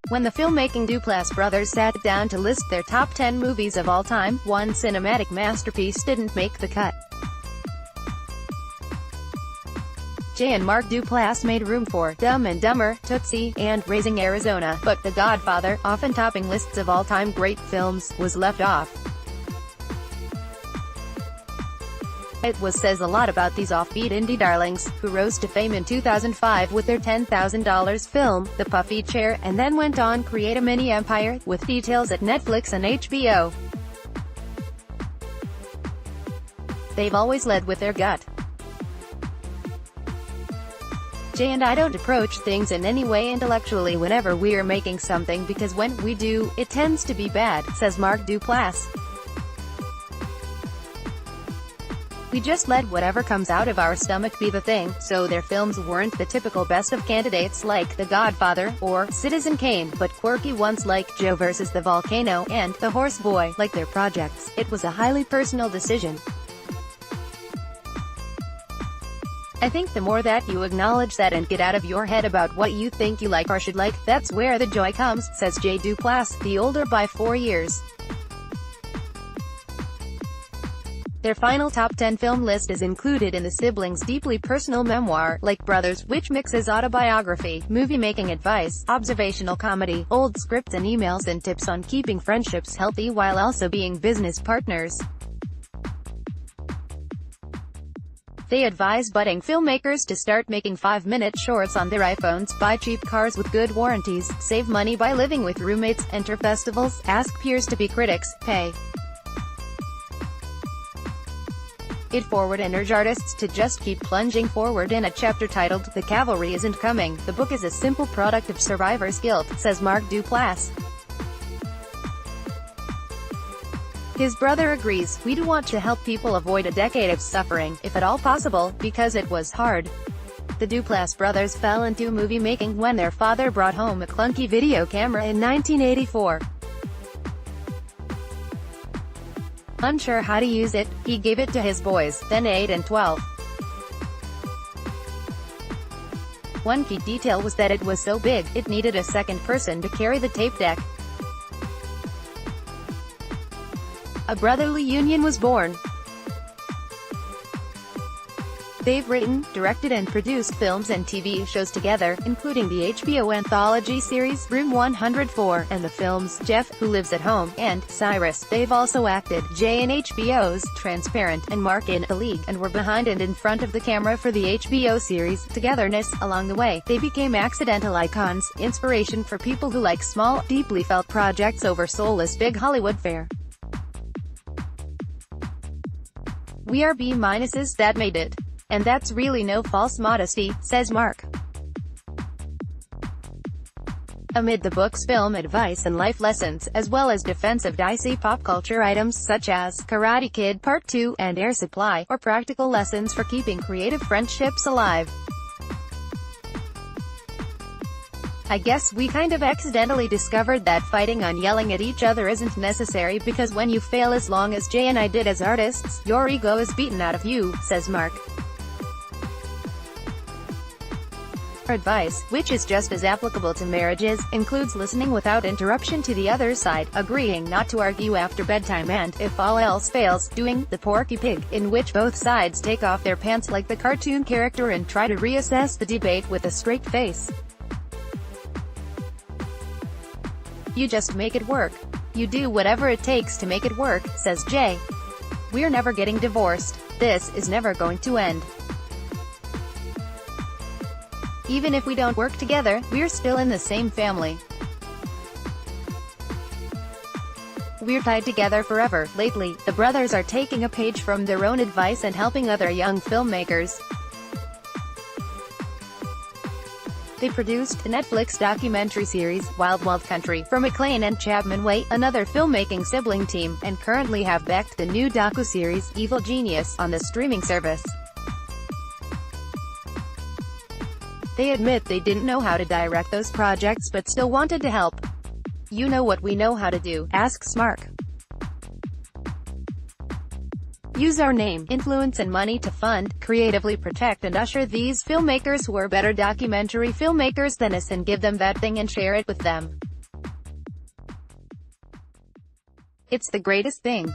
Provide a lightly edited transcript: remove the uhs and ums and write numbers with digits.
When the filmmaking Duplass brothers sat down to list their top 10 movies of all time, one cinematic masterpiece didn't make the cut. Jay and Mark Duplass made room for Dumb and Dumber, Tootsie, and Raising Arizona, but The Godfather, often topping lists of all-time great films, was left off. It says a lot about these offbeat indie darlings, who rose to fame in 2005 with their $10,000 film, The Puffy Chair, and then went on create a mini-empire, with details at Netflix and HBO. They've always led with their gut. Jay and I don't approach things in any way intellectually whenever we're making something, because when we do, it tends to be bad, says Mark Duplass. We just let whatever comes out of our stomach be the thing, so their films weren't the typical best of candidates like The Godfather, or Citizen Kane, but quirky ones like Joe vs. the Volcano, and The Horse Boy, like their projects. It was a highly personal decision. I think the more that you acknowledge that and get out of your head about what you think you like or should like, that's where the joy comes, says Jay Duplass, the older by 4 years. Their final top 10 film list is included in the siblings' deeply personal memoir, Like Brothers, which mixes autobiography, movie-making advice, observational comedy, old scripts and emails, and tips on keeping friendships healthy while also being business partners. They advise budding filmmakers to start making 5-minute shorts on their iPhones, buy cheap cars with good warranties, save money by living with roommates, enter festivals, ask peers to be critics, pay it forward and urge artists to just keep plunging forward. In a chapter titled, The Cavalry Isn't Coming, the book is a simple product of survivor's guilt, says Mark Duplass. His brother agrees, "We'd want to help people avoid a decade of suffering, if at all possible, because it was hard." The Duplass brothers fell into movie making when their father brought home a clunky video camera in 1984. Unsure how to use it, he gave it to his boys, then 8 and 12. One key detail was that it was so big, it needed a second person to carry the tape deck. A brotherly union was born. They've written, directed and produced films and TV shows together, including the HBO anthology series, Room 104, and the films, Jeff, Who Lives at Home, and Cyrus. They've also acted, Jay in HBO's Transparent, and Mark in The League, and were behind and in front of the camera for the HBO series, Togetherness. Along the way, they became accidental icons, inspiration for people who like small, deeply felt projects over soulless big Hollywood fare. "We are B-minuses that made it. And that's really no false modesty," says Mark. Amid the book's film advice and life lessons, as well as defensive dicey pop culture items such as Karate Kid Part 2 and Air Supply, or practical lessons for keeping creative friendships alive. "I guess we kind of accidentally discovered that fighting and yelling at each other isn't necessary, because when you fail as long as Jay and I did as artists, your ego is beaten out of you," says Mark. Advice, which is just as applicable to marriages, includes listening without interruption to the other side, agreeing not to argue after bedtime, and, if all else fails, doing the Porky Pig, in which both sides take off their pants like the cartoon character and try to reassess the debate with a straight face. "You just make it work. You do whatever it takes to make it work," says Jay. "We're never getting divorced. This is never going to end. Even if we don't work together, we're still in the same family. We're tied together forever." Lately, the brothers are taking a page from their own advice and helping other young filmmakers. They produced the Netflix documentary series, Wild Wild Country, for McLean and Chapman Way, another filmmaking sibling team, and currently have backed the new docu-series, Evil Genius, on the streaming service. They admit they didn't know how to direct those projects but still wanted to help. "You know what we know how to do?" asks Mark. "Use our name, influence and money to fund, creatively protect and usher these filmmakers who are better documentary filmmakers than us, and give them that thing and share it with them." It's the greatest thing.